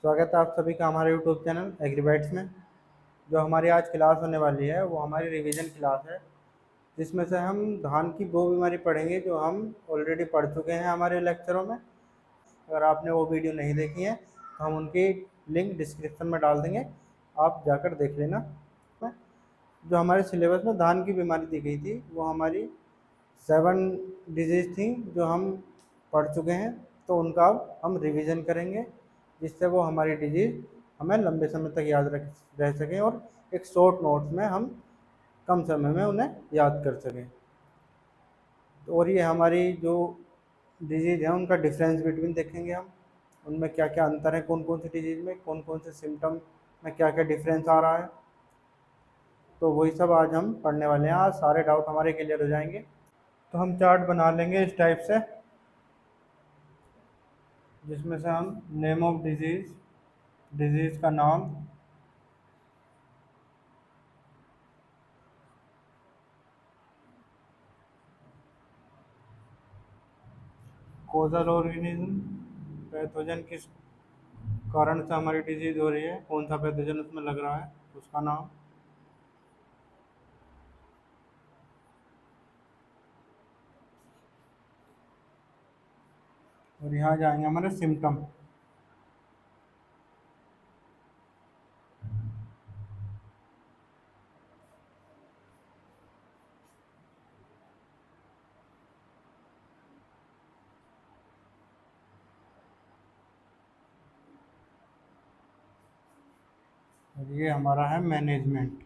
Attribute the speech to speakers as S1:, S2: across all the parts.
S1: स्वागत है आप सभी का हमारे यूट्यूब चैनल एग्रीबाइट्स में। जो हमारी आज क्लास होने वाली है वो हमारी रिवीजन क्लास है, जिसमें से हम धान की वो बीमारी पढ़ेंगे जो हम ऑलरेडी पढ़ चुके हैं हमारे लेक्चरों में। अगर आपने वो वीडियो नहीं देखी है तो हम उनकी लिंक डिस्क्रिप्शन में डाल देंगे, आप जाकर देख लेना। जो हमारे सिलेबस में धान की बीमारी दी गई थी वो हमारी 7 डिजीज़ थी जो हम पढ़ चुके हैं, तो उनका अब हम रिवीजन करेंगे, जिससे वो हमारी डिजीज़ हमें लंबे समय तक याद रह सकें और एक शॉर्ट नोट्स में हम कम समय में उन्हें याद कर सकें। और ये हमारी जो डिजीज़ है उनका डिफरेंस बिटवीन देखेंगे हम, उनमें क्या क्या अंतर है, कौन कौन सी डिजीज़ में कौन कौन से सिम्टम में क्या क्या डिफरेंस आ रहा है। तो वही सब आज हम पढ़ने वाले हैं। आज सारे डाउट हमारे क्लियर हो जाएंगे। तो हम चार्ट बना लेंगे इस टाइप से, जिसमें से हम नेम ऑफ डिजीज़, डिजीज़ का नाम, कोजल ऑर्गेनिज्म, पैथोजन किस कारण से हमारी डिजीज़ हो रही है, कौन सा पैथोजन उसमें लग रहा है उसका नाम, और यहाँ जाएंगे हमारे सिम्टम। और ये हमारा है मैनेजमेंट।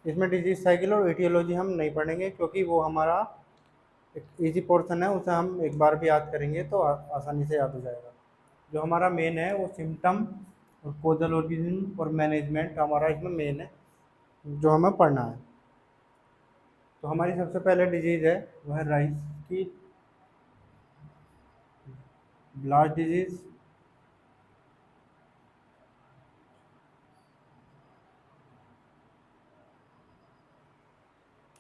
S1: इसमें डिजीज साइकिल और एटियोलॉजी हम नहीं पढ़ेंगे, क्योंकि वो हमारा एक इजी पोर्शन है, उसे हम एक बार भी याद करेंगे तो आसानी से याद हो जाएगा। जो हमारा मेन है वो सिम्टम और कोजल ऑर्गेनिज्म और मैनेजमेंट हमारा इसमें मेन है जो हमें पढ़ना है। तो हमारी सबसे पहले डिजीज़ है वह है राइस की ब्लास्ट डिजीज़।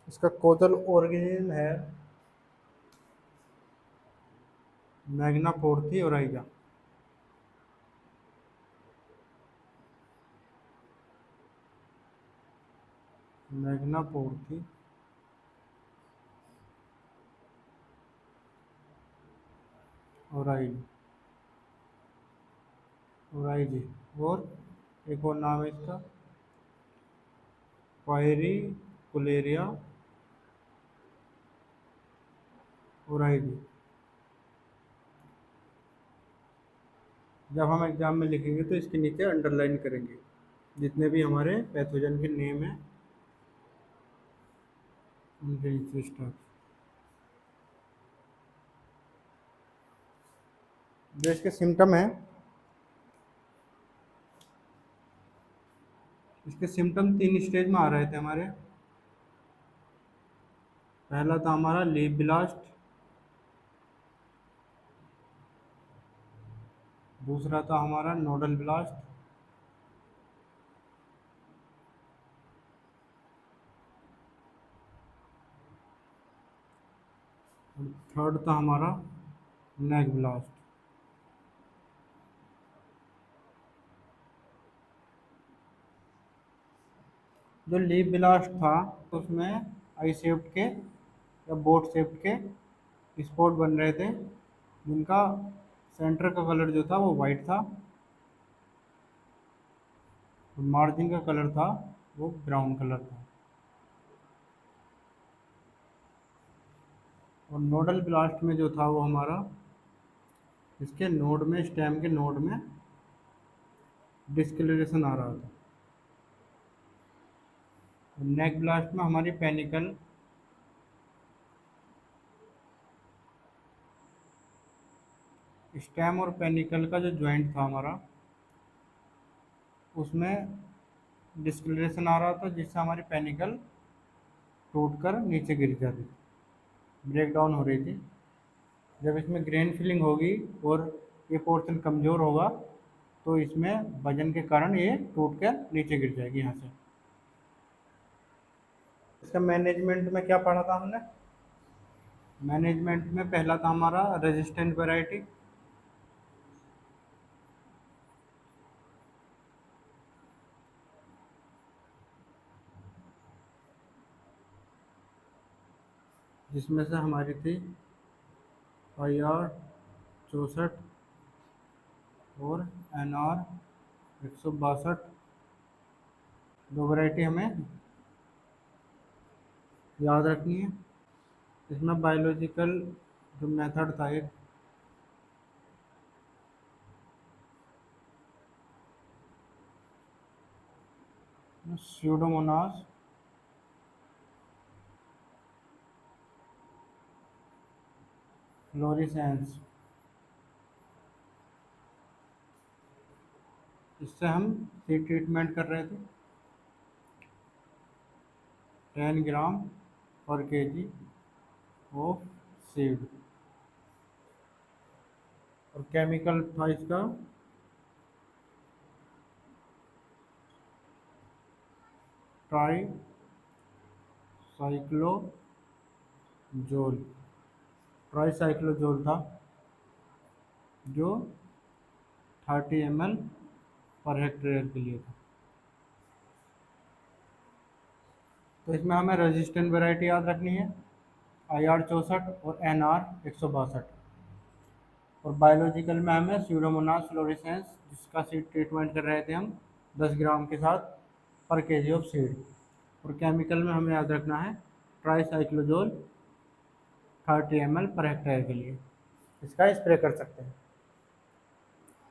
S1: इसका कोजल ऑर्गेनिज्म है Magnaporthe oryzae. Magnaporthe oryzae oryzae. और एक और नाम है इसका पायरी कुलेरिया ओराइजी। जब हम एग्जाम में लिखेंगे तो इसके नीचे अंडरलाइन करेंगे जितने भी हमारे पैथोजन के नेम हैं उनके नीचे स्टार। जो इसके सिम्टम है, इसके सिम्टम 3 स्टेज में आ रहे थे हमारे। पहला था हमारा लीफ ब्लास्ट, दूसरा था हमारा नोडल ब्लास्ट, और थर्ड था हमारा नेक ब्लास्ट। जो लीफ ब्लास्ट था उसमें आई शेप्ड के या बोट शेप्ड के स्पॉट बन रहे थे, जिनका सेंटर का कलर जो था वो वाइट था और मार्जिन का कलर था वो ब्राउन कलर था। और नोडल ब्लास्ट में जो था वो हमारा इसके नोड में, स्टेम के नोड में डिस्कलरेशन आ रहा था। नेक ब्लास्ट में हमारी पेनिकल स्टेम और पेनिकल का जो जॉइंट था हमारा उसमें डिस्कलरेशन आ रहा था, जिससे हमारी पेनिकल टूट कर नीचे गिर जाती थी, ब्रेक डाउन हो रही थी। जब इसमें ग्रेन फिलिंग होगी और ये पोर्शन कमज़ोर होगा, तो इसमें वजन के कारण ये टूट कर नीचे गिर जाएगी यहाँ से। इसका मैनेजमेंट में क्या पढ़ा था हमने? मैनेजमेंट में पहला था हमारा रेजिस्टेंट वैरायटी, जिसमें से हमारी थी IR 64 और NR 162। दो वैरायटी हमें याद रखनी है। इसमें बायोलॉजिकल जो मेथड था एक, स्यूडोमोनास फ्लोरिसेंस, इससे हम सीड ट्रीटमेंट कर रहे थे 10 ग्राम/kg ऑफ सीड। और केमिकल था इसका ट्राई साइक्लोजोल। ट्राईसाइक्लोजोल था, जो 30 ml/हेक्टेयर के लिए था। तो इसमें हमें रेजिस्टेंट वैरायटी याद रखनी है, IR 64 और NR 162। और बायोलॉजिकल में हमें स्यूडोमोनास फ्लोरेसेंस, जिसका सीड ट्रीटमेंट कर रहे थे हम 10 ग्राम के साथ पर केजी ऑफ सीड। और केमिकल में हमें याद रखना है ट्राईसाइक्लोजोल 30 ml/हेक्टेयर के लिए, इसका स्प्रे कर सकते हैं।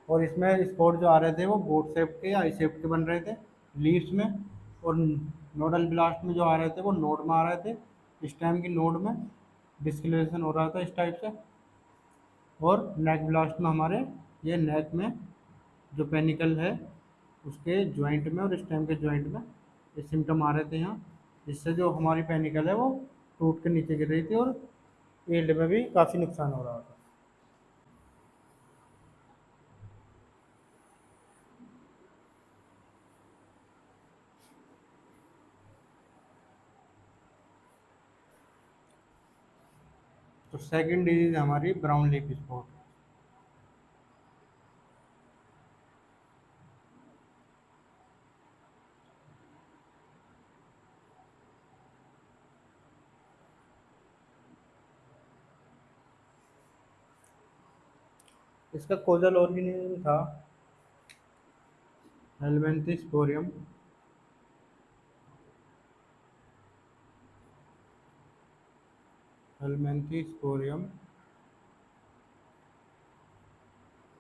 S1: और इसमें स्पॉट जो आ रहे थे वो बोट शेप के या आई शेप के बन रहे थे लीव्स में। और नोडल ब्लास्ट में जो आ रहे थे वो नोड में आ रहे थे, स्टेम की नोड में डिस्कलरेशन हो रहा था इस टाइप से। और नेक ब्लास्ट में हमारे ये नेक में जो पेनिकल है उसके जॉइंट में और स्टेम के जॉइंट में ये सिम्टम आ रहे थे यहाँ, जिससे जो हमारी पेनिकल है वो टूट के नीचे गिर रही थी और यील्ड में भी काफ़ी नुकसान हो रहा था। तो सेकंड डिजीज हमारी ब्राउन लीफ स्पॉट। इसका कोजल ऑर्गेनिज्म था हेलमिंथोस्पोरियम। हेलमिंथोस्पोरियम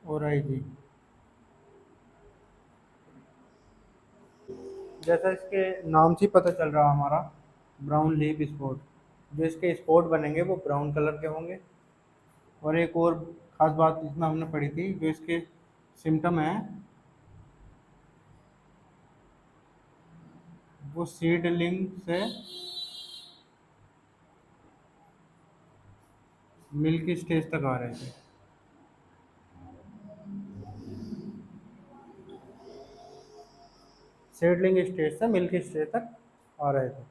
S1: ओराइजी। जैसा इसके नाम से पता चल रहा हमारा ब्राउन लीफ स्पॉट, जो इसके स्पॉट बनेंगे वो ब्राउन कलर के होंगे। और एक और ख़ास बात इसमें हमने पढ़ी थी, जो इसके सिम्टम हैं वो सीडलिंग से मिल्क स्टेज तक आ रहे थे। सीडलिंग स्टेज से मिल्क स्टेज तक आ रहे थे।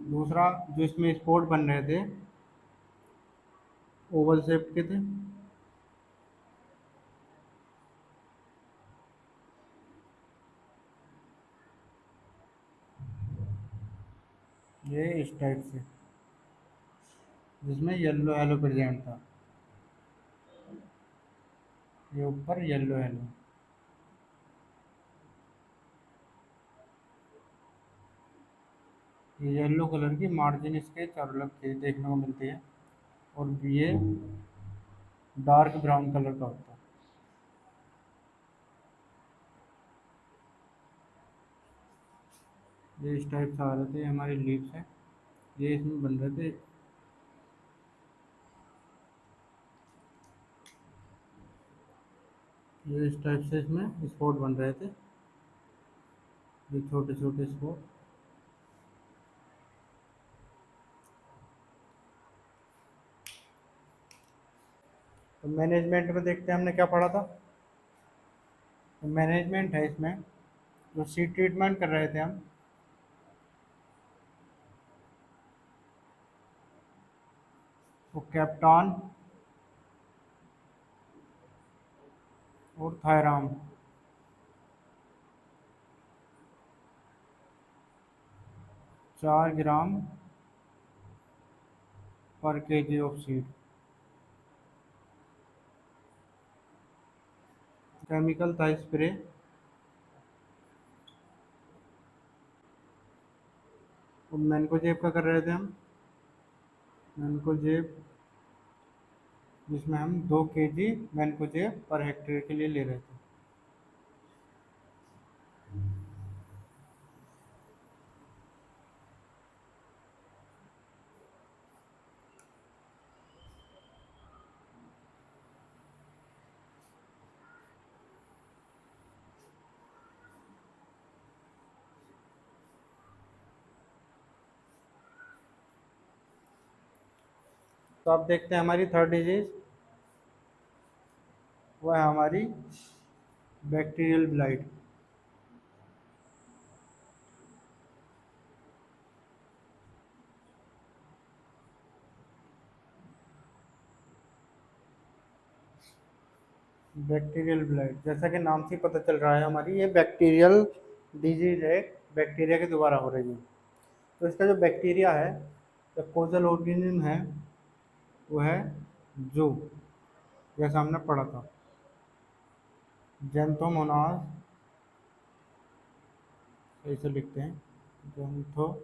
S1: दूसरा जो इसमें स्पॉट बन रहे थे ओवल शेप के थे। ये इस टाइप से, जिसमें येलो येलो प्रेजेंट था, ये ऊपर येलो येलो। ये येलो कलर की मार्जिन इसके चारों तरफ देखने को मिलती है। और ये डार्क ब्राउन कलर का होता है। ये इस टाइप से आ रहे थे हमारे लीव्स हैं, ये इसमें बन रहे थे। ये इस टाइप से इसमें स्पॉट बन रहे थे, ये छोटे छोटे स्पॉट। तो मैनेजमेंट में देखते हैं हमने क्या पढ़ा था। तो मैनेजमेंट है इसमें, जो सीड ट्रीटमेंट कर रहे थे हम, वो कैप्टॉन और थायराम, 4 ग्राम पर केजी ऑफ सीड। केमिकल था स्प्रे, और मैनकोजेब का कर रहे थे हम, मैनकोजेब, जिसमें हम 2 केजी मैनकोजेब पर हेक्टेयर के लिए ले रहे थे। तो अब देखते हैं हमारी थर्ड डिजीज, वो है हमारी बैक्टीरियल ब्लाइट। बैक्टीरियल ब्लाइट, जैसा कि नाम से ही पता चल रहा है, हमारी ये बैक्टीरियल डिजीज है, बैक्टीरिया के द्वारा हो रही है। तो इसका जो बैक्टीरिया है, जो कोजल ऑर्गेनिज्म है, वो है जू, जैसा हमने पढ़ा था, जेंथोमोनास, ऐसे लिखते हैं, जेंथोमोनास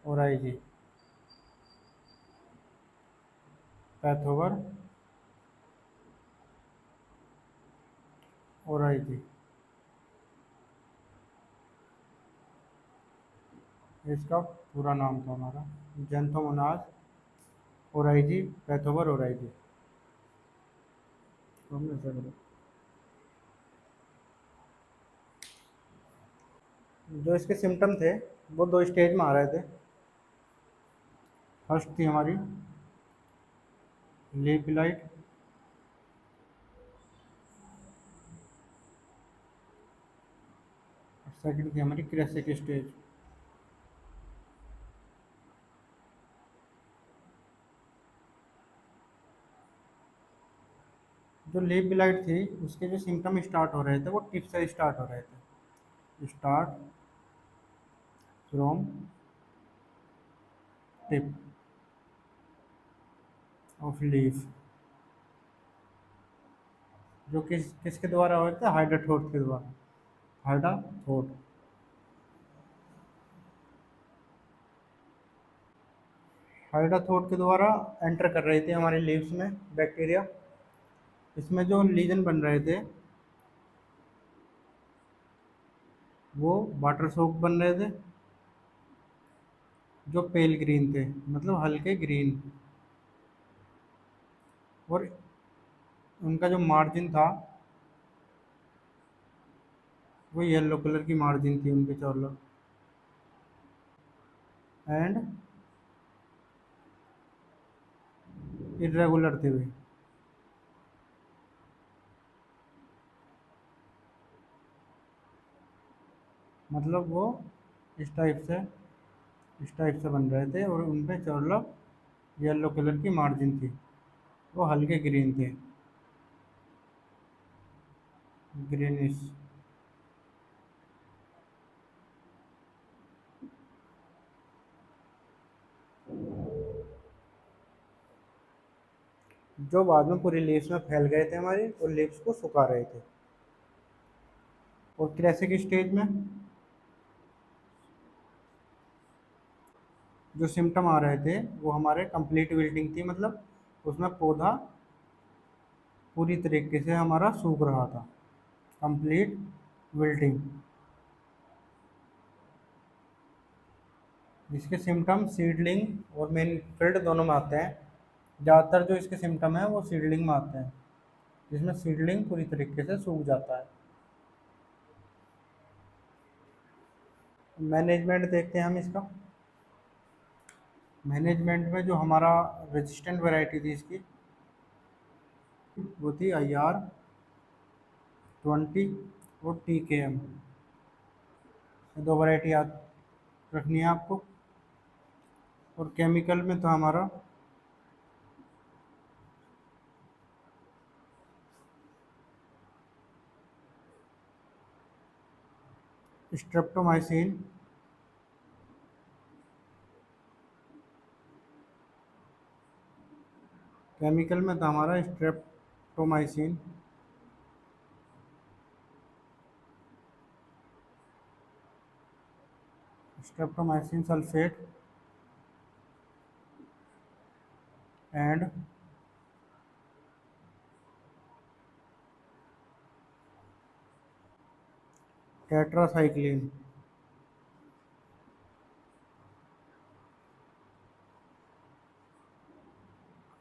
S1: ओराइजी, पैथोवर ओराइजी, इसका पूरा नाम था हमारा, जेंथोमोनास ओराइजी, पैथोवर ओराइजी। तो हमने ऐसा करा। जो इसके सिम्टम थे, वो 2 स्टेज में आ रहे थे। फर्स्ट थी हमारी लीफ लाइट, सेकंड थी हमारी क्रेसिक स्टेज। जो लीफ ब्लाइट थी, उसके जो सिम्टम स्टार्ट हो रहे थे, वो टिप से स्टार्ट हो रहे थे, start from tip of leaf, जो किसके द्वारा हो रहे थे, हाइड्राथोट के द्वारा, हाइड्राथोट। हाइड्राथोट के द्वारा एंटर कर रहे थे हमारे लीव्स में बैक्टीरिया। इसमें जो लीजन बन रहे थे, वो वाटर सोक बन रहे थे, जो पेल ग्रीन थे, मतलब हल्के ग्रीन, और उनका जो मार्जिन था, वो येलो कलर की मार्जिन थी उनके चारों, एंड इरेगुलर थे वे, मतलब वो इस टाइप से इस टाइप से बन रहे थे, और उन पे चारों येलो कलर की मार्जिन थी, वो हल्के ग्रीन थे, ग्रीनिश। जो बाद में पूरी लीव्स में फैल गए थे हमारी, और लीव्स को सुखा रहे थे। और क्लासिक स्टेज में जो सिम्टम आ रहे थे, वो हमारे कंप्लीट विल्टिंग थी, मतलब उसमें पौधा पूरी तरीके से हमारा सूख रहा था, कंप्लीट विल्टिंग। जिसके सिम्टम सीडलिंग और मेन फील्ड दोनों में आते हैं। ज़्यादातर जो इसके सिम्टम हैं वो सीडलिंग में आते हैं, जिसमें सीडलिंग पूरी तरीके से सूख जाता है। मैनेजमेंट देखते हैं हम इसका। मैनेजमेंट में जो हमारा रेजिस्टेंट वैरायटी थी इसकी, वो थी IR 20 और TKM। दो वैरायटी याद रखनी है आपको। और केमिकल में था हमारा स्ट्रेप्टोमाइसिन, केमिकल में था हमारा streptomycin, streptomycin sulphate and tetracycline.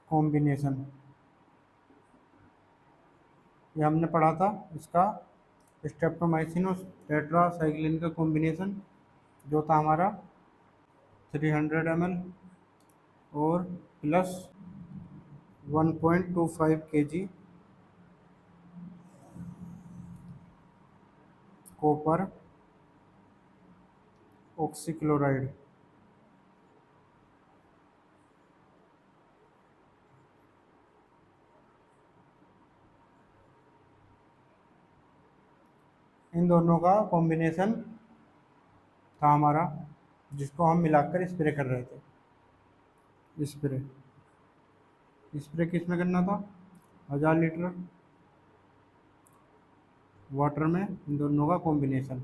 S1: Combination ये हमने पढ़ा था इसका, स्ट्रेप्टोमाइसिन और टेट्रासाइक्लिन का कॉम्बिनेशन जो था हमारा 300 ml और प्लस 1.25 kg कॉपर ऑक्सीक्लोराइड। इन दोनों का कॉम्बिनेशन था हमारा, जिसको हम मिलाकर स्प्रे कर रहे थे। स्प्रे स्प्रे किस में करना था? 1000 लीटर वाटर में इन दोनों का कॉम्बिनेशन।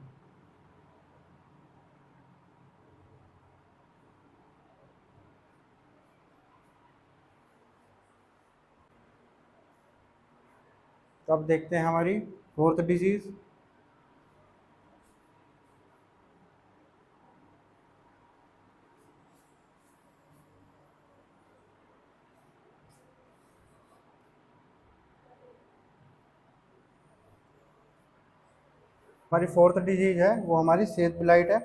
S1: तो अब देखते हैं हमारी फोर्थ डिजीज। हमारी फोर्थ डिजीज है वो हमारी सेद ब्लाइट है।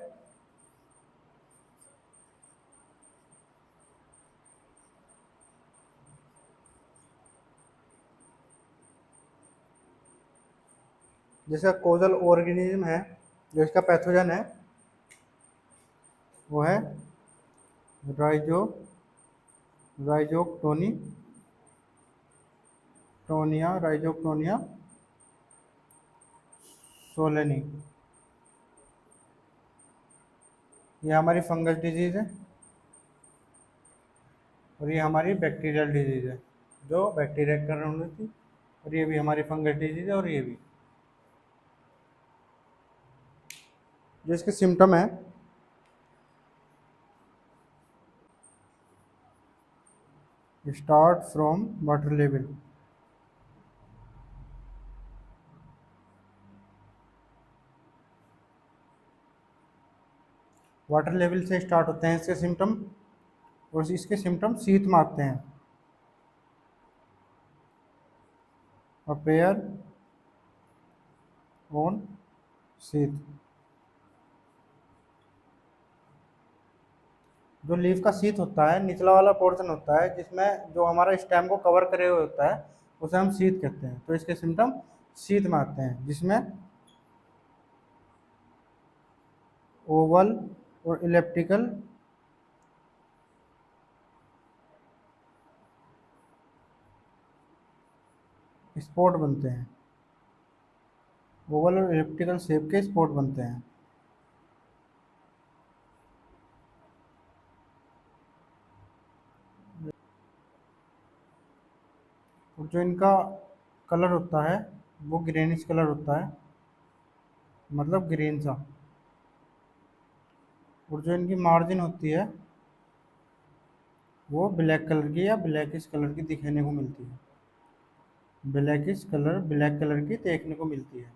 S1: जिसका कोजल ऑर्गेनिज्म है, जो इसका पैथोजन है, वो है राइजो राइजोक्टोनी टोनिया राइजोक्टोनिया सोलेनी। ये हमारी फंगस डिजीज है और ये हमारी बैक्टीरियल डिजीज है, जो बैक्टीरिया के कारण हुई थी। और ये भी हमारी फंगस डिजीज है। और ये भी जो इसके सिम्टम है, start from water level. Water level से स्टार्ट होते हैं इसके सिम्टम, और इसके सिम्टम शीत में आते हैं। अपेयर ऑन शीत। जो लीफ का शीत होता है, निचला वाला पोर्शन होता है जिसमें जो हमारा स्टेम को कवर करे हुए होता है, उसे हम शीत कहते हैं। तो इसके सिम्टम शीत में आते हैं, जिसमें ओवल और इलेप्टिकल स्पॉट बनते हैं। ओवल और इलेप्टिकल शेप के स्पॉट बनते हैं। और जो इनका कलर होता है वो ग्रेनिश कलर होता है, मतलब ग्रीन सा। और जो इनकी मार्जिन होती है वो ब्लैक कलर की या ब्लैकिश कलर की दिखने को मिलती है। ब्लैक कलर की देखने को मिलती है।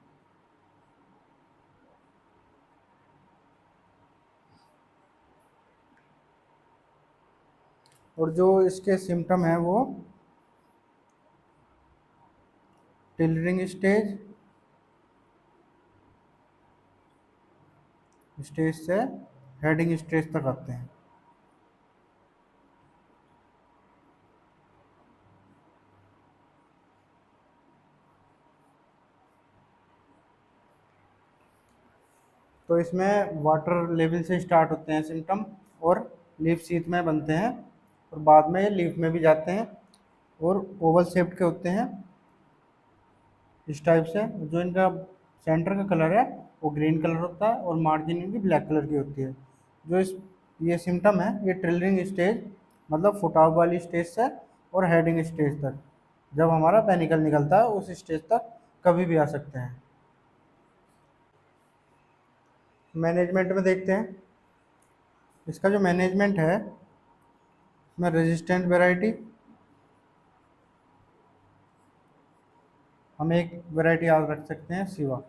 S1: और जो इसके सिम्टम है वो टिलरिंग स्टेज से हेडिंग स्टेज तक आते हैं। तो इसमें वाटर लेवल से स्टार्ट होते हैं सिम्टम, और लीफ शीथ में बनते हैं, और बाद में ये लीफ में भी जाते हैं, और ओवल शेप्ड के होते हैं इस टाइप से। जो इनका सेंटर का कलर है वो ग्रीन कलर होता है, और मार्जिन इनकी ब्लैक कलर की होती है। जो इस ये सिम्टम है ये ट्रिलरिंग स्टेज मतलब फुटाव वाली स्टेज से और हेडिंग स्टेज तक, जब हमारा पेनिकल निकलता है उस स्टेज तक कभी भी आ सकते हैं। मैनेजमेंट में देखते हैं, इसका जो मैनेजमेंट है इसमें रेजिस्टेंट वैरायटी, हम एक वैरायटी याद रख सकते हैं सिवा,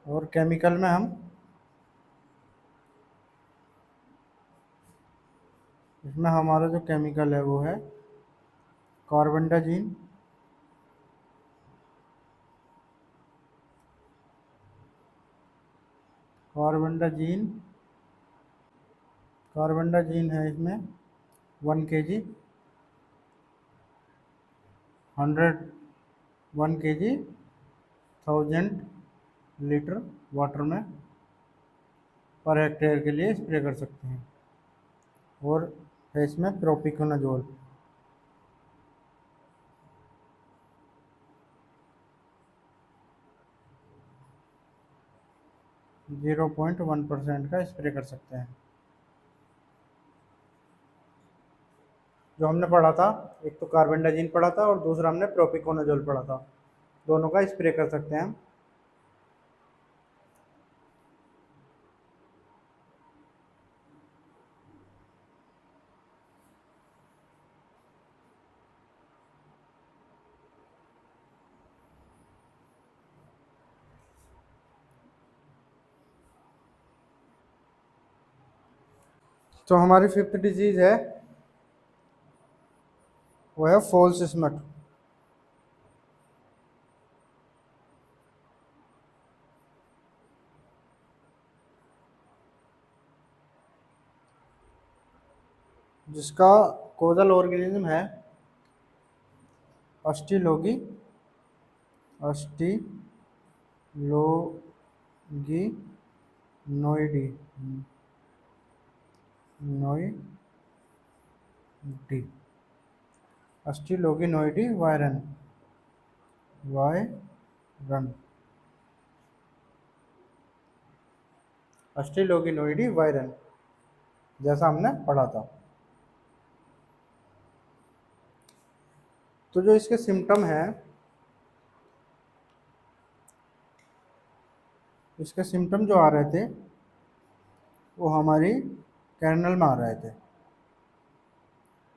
S1: और केमिकल में हम इसमें हमारा जो केमिकल है वो है कार्बेंडाजीन, कार्बेंडाजीन कार्बेंडाजीन है इसमें 1 kg 1 kg 1000 लीटर वाटर में पर हेक्टेयर के लिए स्प्रे कर सकते हैं। और है इसमें प्रोपिकोनाजोल, 0.1% का स्प्रे कर सकते हैं। जो हमने पढ़ा था, एक तो कार्बेंडाजीन पढ़ा था और दूसरा हमने प्रोपिकोनाजोल पढ़ा था, दोनों का स्प्रे कर सकते हैं हम। तो हमारी फिफ्थ डिजीज है वो है फॉल्स स्मट। जिसका कोजल ऑर्गेनिज्म है अस्टिलोगी नोइडी अस्टिलोगिनोइडी वायरन अस्टिलोगिनोइडी वायरन, जैसा हमने पढ़ा था। तो जो इसके सिम्टम है, इसके सिम्टम जो आ रहे थे वो हमारी कैरनल में आ रहे थे।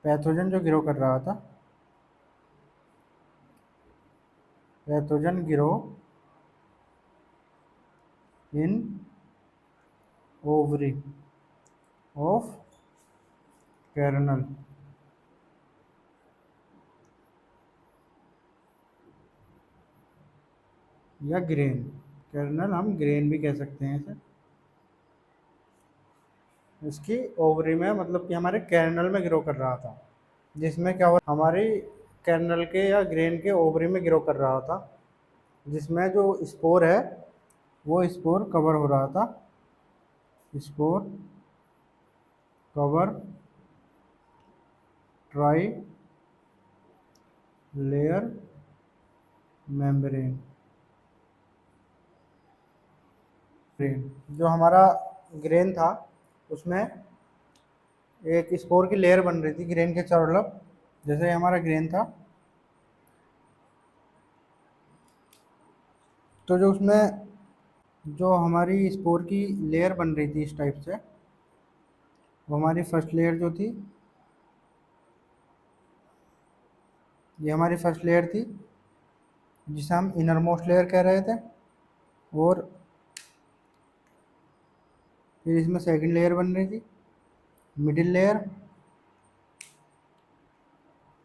S1: पैथोजन जो ग्रो कर रहा था, pathogen grow in ovary of kernel, या ग्रेन, कैरनल हम ग्रेन भी कह सकते हैं इसे। इसकी ओवरी में मतलब कि हमारे कैरनल में ग्रो कर रहा था, जिसमें क्या हुआ हमारी कैरनल के या ग्रेन के ओवरी में ग्रो कर रहा था, जिसमें जो स्पोर है वो स्पोर कवर हो रहा था, spore cover try layer membrane. जो हमारा ग्रेन था उसमें एक स्पोर की लेयर बन रही थी ग्रेन के चारों तरफ, जैसे हमारा ग्रेन था। तो जो उसमें जो हमारी स्पोर की लेयर बन रही थी इस टाइप से, वो हमारी फर्स्ट लेयर जो थी, ये हमारी फर्स्ट लेयर थी जिसे हम इनर मोस्ट लेयर कह रहे थे। और फिर इसमें सेकंड लेयर बन रही थी, मिडिल लेयर,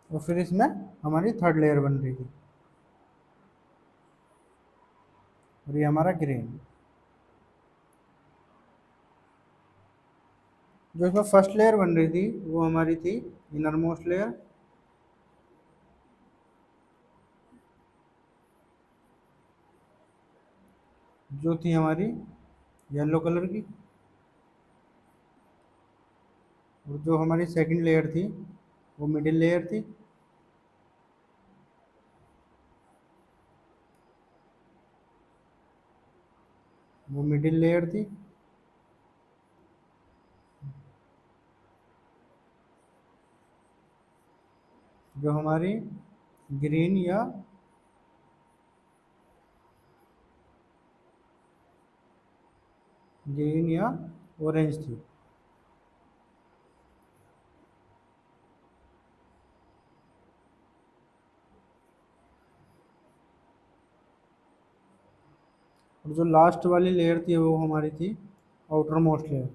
S1: और फिर इसमें हमारी थर्ड लेयर बन रही थी, और ये हमारा ग्रेन। जो इसमें फर्स्ट लेयर बन रही थी वो हमारी थी इनर मोस्ट लेयर, जो थी हमारी येलो कलर की। और जो हमारी सेकंड लेयर थी वो मिडिल लेयर थी, वो मिडिल लेयर थी। जो हमारी ग्रीन या ऑरेंज थी। और जो लास्ट वाली लेयर थी वो हमारी थी आउटर मोस्ट लेयर,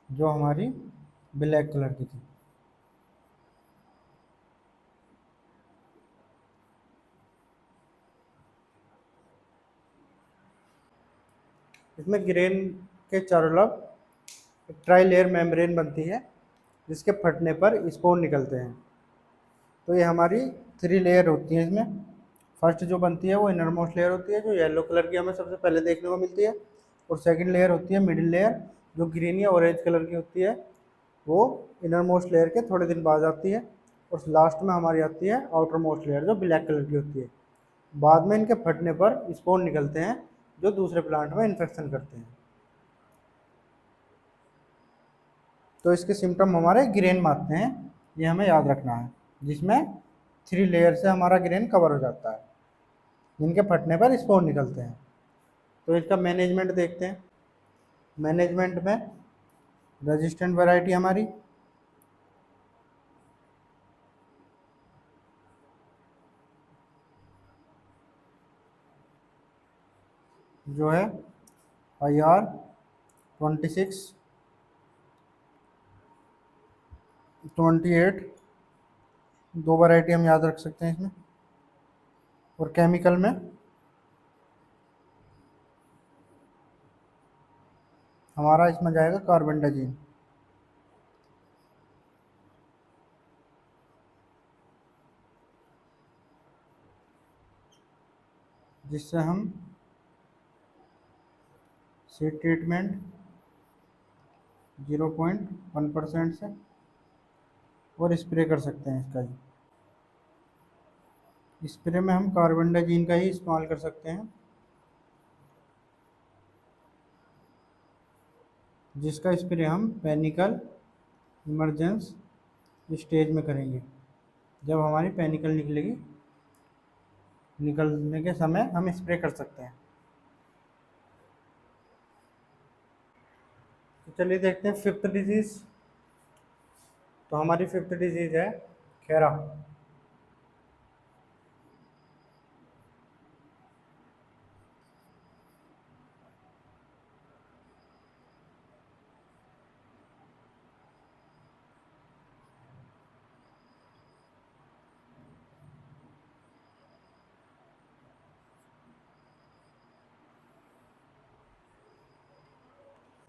S1: जो हमारी ब्लैक कलर की थी। इसमें ग्रेन के चारों तरफ एक ट्राई लेयर मेम्ब्रेन बनती है, जिसके फटने पर स्पोर निकलते हैं। तो ये हमारी थ्री लेयर होती है इसमें। फर्स्ट जो बनती है वो इनर मोस्ट लेयर होती है, जो येलो कलर की हमें सबसे पहले देखने को मिलती है। और सेकंड लेयर होती है मिडिल लेयर, जो ग्रीन या ऑरेंज कलर की होती है, वो इनर मोस्ट लेयर के थोड़े दिन बाद आती है। और लास्ट में हमारी आती है आउटर मोस्ट लेयर, जो ब्लैक कलर की होती है। बाद में इनके फटने पर स्पोर निकलते हैं, जो दूसरे प्लांट में इन्फेक्शन करते हैं। तो इसके सिम्टम हमारे ग्रेन में आते हैं, ये हमें याद रखना है, जिसमें थ्री लेयर से हमारा ग्रेन कवर हो जाता है, जिनके फटने पर स्पोर निकलते हैं। तो इसका मैनेजमेंट देखते हैं। मैनेजमेंट में रेजिस्टेंट वैरायटी हमारी जो है IR 26, 28, दो वैरायटी हम याद रख सकते हैं इसमें। और केमिकल में हमारा इसमें जाएगा कार्बेंडाजिम, जिससे हम सीड ट्रीटमेंट 0.1% से और स्प्रे कर सकते हैं इसका ही। स्प्रे में हम कार्बेंडाजिम का ही इस्तेमाल कर सकते हैं, जिसका स्प्रे हम पैनिकल इमरजेंस स्टेज में करेंगे। जब हमारी पैनिकल निकलेगी, निकलने के समय हम स्प्रे कर सकते हैं। तो चलिए देखते हैं फिफ्थ डिजीज़। तो हमारी फिफ्थ डिजीज़ है खैरा।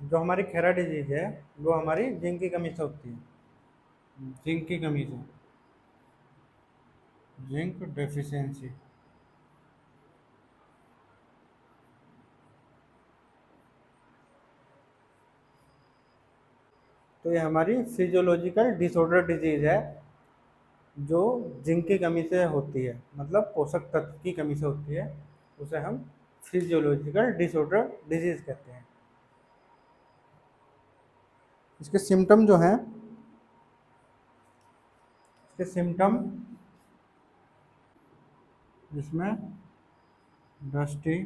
S1: जो हमारी खैरा डिजीज़ है वो हमारी जिंक की कमी से होती है, जिंक की कमी से, जिंक डेफिशिएंसी। तो ये हमारी फिजियोलॉजिकल डिसऑर्डर डिजीज़ है, जो जिंक की कमी से होती है, मतलब पोषक तत्व की कमी से होती है। उसे हम फिजियोलॉजिकल डिसऑर्डर डिजीज़ कहते हैं। इसके सिम्टम जो हैं, इसके सिम्टम जिसमें डस्टी,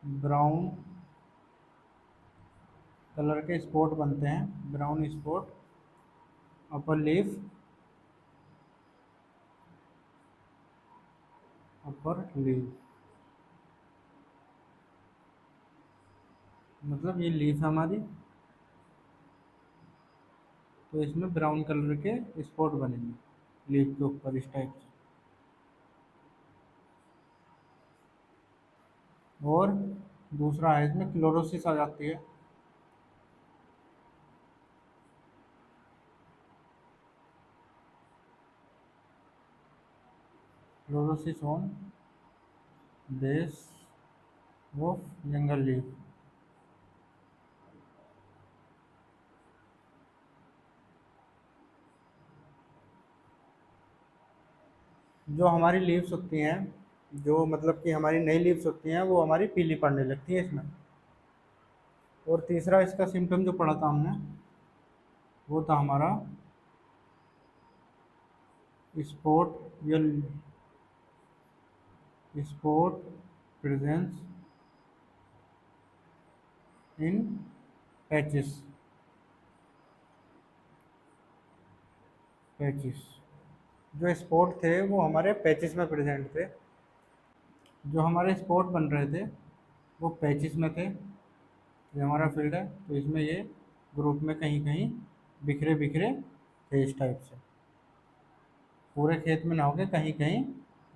S1: ब्राउन कलर के स्पॉट बनते हैं, ब्राउन स्पॉट अपर लीफ, अपर लीफ, मतलब ये लीफ है हमारी, तो इसमें ब्राउन कलर के स्पॉट बनेंगे लीफ के ऊपर इस टाइप से। और दूसरा है इसमें क्लोरोसिस आ जाती है। Chlorosis on base of jungle leaf. जो हमारी लीव्स होती हैं, जो मतलब कि हमारी नई लीव्स होती हैं, वो हमारी पीली पड़ने लगती है इसमें। और तीसरा इसका सिम्टम जो पढ़ा था हमने, वो था हमारा स्पॉट या spot presence in patches. Patches, जो स्पॉट थे वो हमारे पैचेस में प्रेजेंट थे। जो हमारे स्पॉट बन रहे थे वो पैचेस में थे। ये हमारा फील्ड है, तो इसमें ये ग्रुप में कहीं कहीं बिखरे बिखरे थे इस टाइप से। पूरे खेत में ना होके कहीं कहीं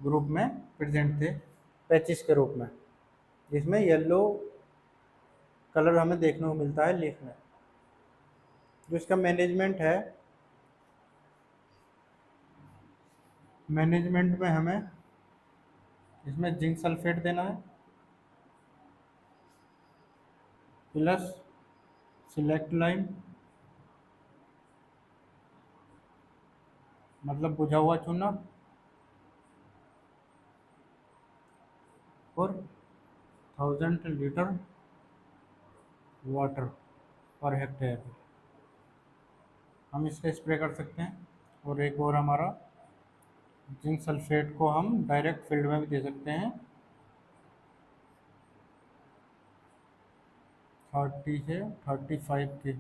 S1: ग्रुप में प्रेजेंट थे पैचिस के रूप में, जिसमें येलो कलर हमें देखने को मिलता है लीफ में। जो इसका मैनेजमेंट में हमें इसमें जिंक सल्फेट देना है, प्लस सिलेक्ट लाइम, मतलब बुझा हुआ चूना, और 1000 लीटर वाटर पर हेक्टेयर हम इसका स्प्रे कर सकते हैं। और एक और हमारा जिंक सल्फेट को हम डायरेक्ट फील्ड में भी दे सकते हैं, 30 से 35 के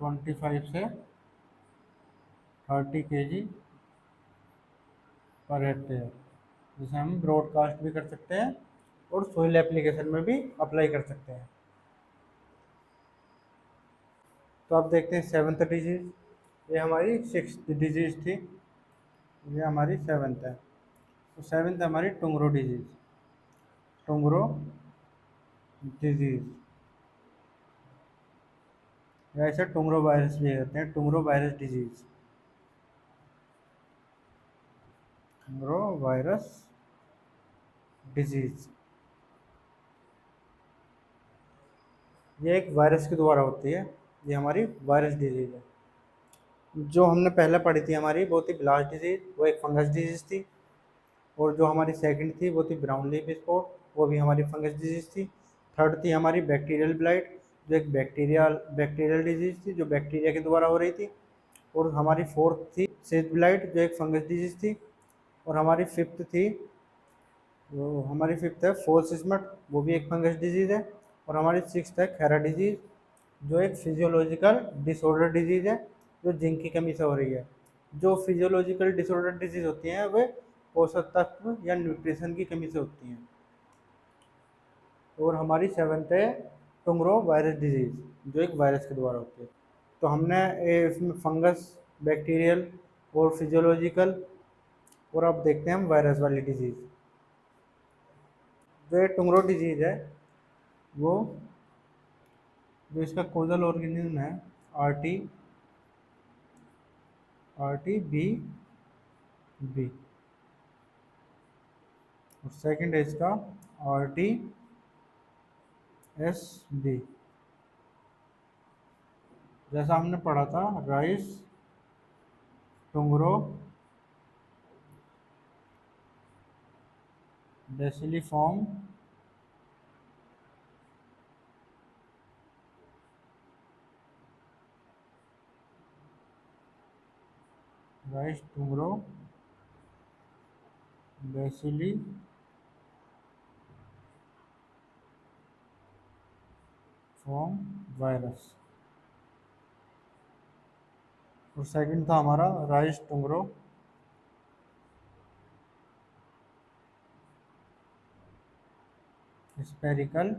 S1: 25 से 30 kg पर हेक्टेयर, जिसे हम ब्रॉडकास्ट भी कर सकते हैं और सोइल एप्लीकेशन में भी अप्लाई कर सकते हैं। तो आप देखते हैं सेवन्थ डिजीज, ये हमारी सिक्स डिजीज थी, ये हमारी सेवन्थ है। तो सेवन्थ हमारी टुंगरो डिजीज। टुंगरो डिजीज, या ऐसे टुंगरो वायरस भी कहते हैं, टुंगरो वायरस डिजीज। टुंगरो वायरस डिजीज, ये एक वायरस के द्वारा होती है, ये हमारी वायरस डिजीज है। जो हमने पहले पढ़ी थी हमारी, वो थी ब्लास्ट डिजीज, वो एक फंगस डिजीज थी। और जो हमारी सेकंड थी वो थी ब्राउन लीफ स्पॉट, वो भी हमारी फंगस डिजीज थी। थर्ड थी हमारी बैक्टीरियल ब्लाइट, जो एक बैक्टीरियल डिजीज थी, जो बैक्टीरिया के द्वारा हो रही थी। और हमारी फोर्थ थी सेज ब्लाइट, जो एक फंगस डिजीज थी। और हमारी फिफ्थ थी, वो हमारी फिफ्थ है फॉल सिस्मट, वो भी एक फंगस डिजीज है। और हमारी सिक्स्थ है खैरा डिजीज, जो एक फिजियोलॉजिकल डिसऑर्डर डिजीज है, जो जिंक की कमी से हो रही है। जो फिजियोलॉजिकल डिसऑर्डर डिजीज होती हैं वे पोषक तत्व या न्यूट्रिशन की कमी से होती हैं। और हमारी सेवन्थ है टुंगरो वायरस डिजीज, जो एक वायरस के द्वारा होती है। तो हमने इसमें फंगस, बैक्टीरियल और फिजियोलॉजिकल, और अब देखते हैं हम वायरस वाली डिजीज़। जो ये टुंगरो डिजीज़ है, वो जो इसका कोजल ऑर्गेनिज्म है आर टी बी बी, और सेकंड है इसका RTS बी। जैसा हमने पढ़ा था राइस टुंगरो बेसिलिफॉर्म राइस टुंगरो बेसिलिफॉर्म वायरस। और सेकंड था हमारा राइस टुंगरो स्पेरिकल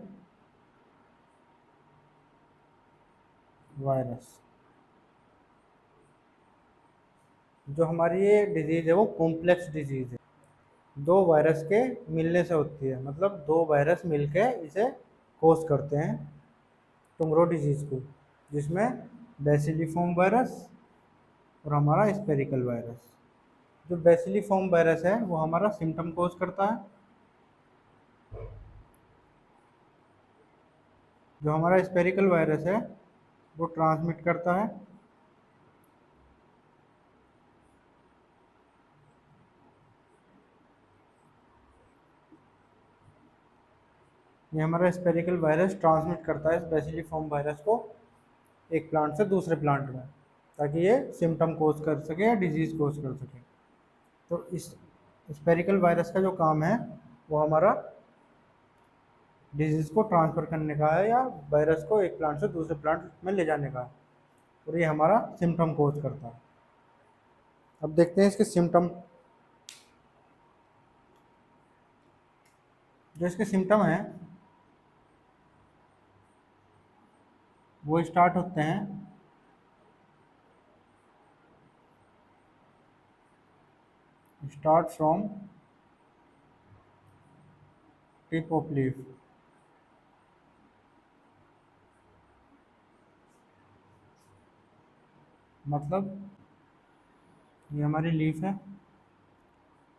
S1: वायरस। जो हमारी ये डिजीज़ है वो कॉम्प्लेक्स डिजीज़ है, दो वायरस के मिलने से होती है, मतलब दो वायरस मिलके इसे कोस करते हैं टुमरो डिजीज़ को, जिसमें बेसिलिफॉर्म वायरस और हमारा स्पेरिकल वायरस। जो बेसिलिफॉर्म वायरस है वो हमारा सिम्टम कोज करता है, जो हमारा स्पेरिकल वायरस है वो ट्रांसमिट करता है। ये हमारा स्पेरिकल वायरस ट्रांसमिट करता है इस बेसिलिफॉर्म वायरस को एक प्लांट से दूसरे प्लांट में, ताकि ये सिम्टम कोज कर सके या डिजीज़ कोज कर सके। तो इस स्पेरिकल वायरस का जो काम है वो हमारा डिजीज़ को ट्रांसफ़र करने का है या वायरस को एक प्लांट से दूसरे प्लांट में ले जाने का है, और ये हमारा सिम्टम कोज करता है। अब देखते हैं इसके सिम्टम। जो इसके सिम्टम हैं वो स्टार्ट होते हैं फ्रॉम टिप ऑफ लीफ। मतलब ये हमारी लीफ है,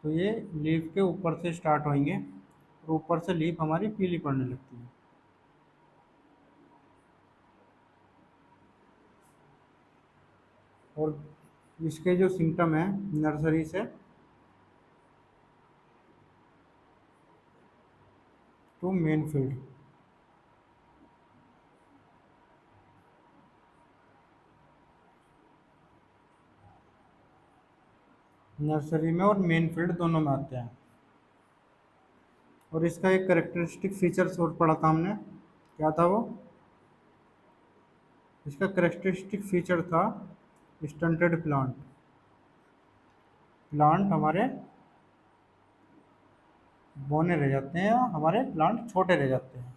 S1: तो ये लीफ के ऊपर से स्टार्ट होंगे और ऊपर से लीफ हमारी पीली पड़ने लगती है। और इसके जो सिम्टम हैं नर्सरी से टू मेन फील्ड। नर्सरी में और मेन फील्ड दोनों में आते हैं। और इसका एक करेक्टरिस्टिक फीचर्स और पढ़ा था हमने, क्या था वो? इसका करेक्टरिस्टिक फीचर था स्टंटेड प्लांट। प्लांट हमारे बौने रह जाते हैं या हमारे प्लांट छोटे रह जाते हैं,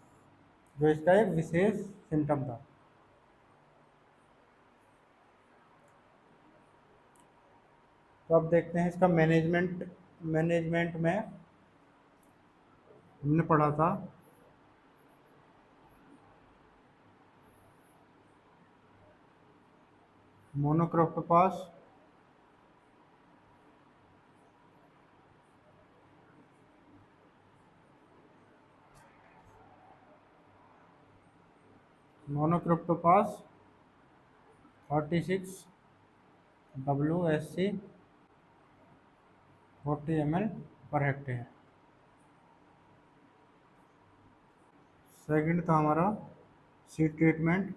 S1: जो इसका एक विशेष सिम्टम था। तो अब देखते हैं इसका मैनेजमेंट में हमने पढ़ा था मोनोक्रोटोपास, मोनोक्रोटोपास 36 WSC 40 ml per hectare. Second था हमारा seed treatment.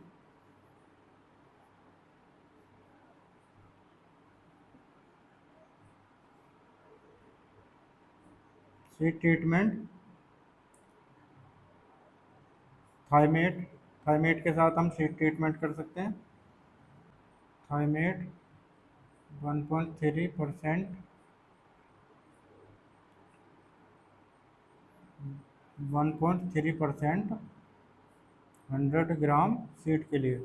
S1: Seed treatment Thimet, Thimet के साथ हम सीड ट्रीटमेंट कर सकते हैं। थाइमेट 1.3%, 1.3% 100 ग्राम सीड के लिए।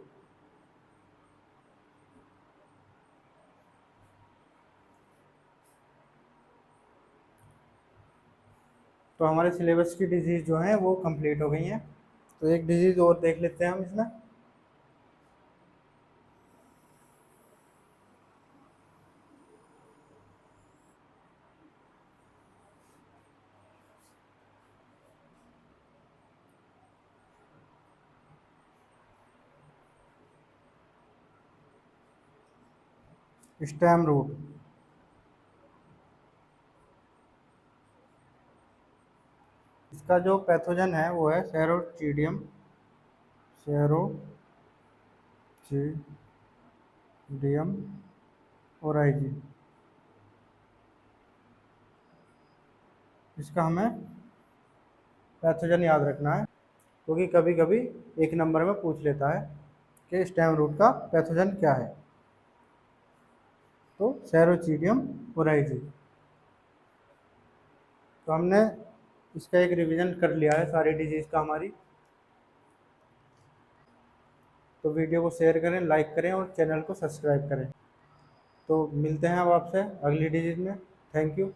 S1: तो हमारे सिलेबस की डिजीज़ जो हैं वो कंप्लीट हो गई हैं। तो एक डिजीज़ और देख लेते हैं हम इसमें। Stem root. इसका जो पैथोजन है वो है सेरोचिडियम ओराइजी। इसका हमें पैथोजन याद रखना है, क्योंकि कभी कभी एक नंबर में पूछ लेता है कि स्टेम रूट का पैथोजन क्या है। तो सेरोचिडियम ओराइजी। तो हमने इसका एक रिवीजन कर लिया है सारी डिजीज़ का हमारी। तो वीडियो को शेयर करें, लाइक करें और चैनल को सब्सक्राइब करें। तो मिलते हैं अब आपसे अगली डिजीज़ में। Thank you.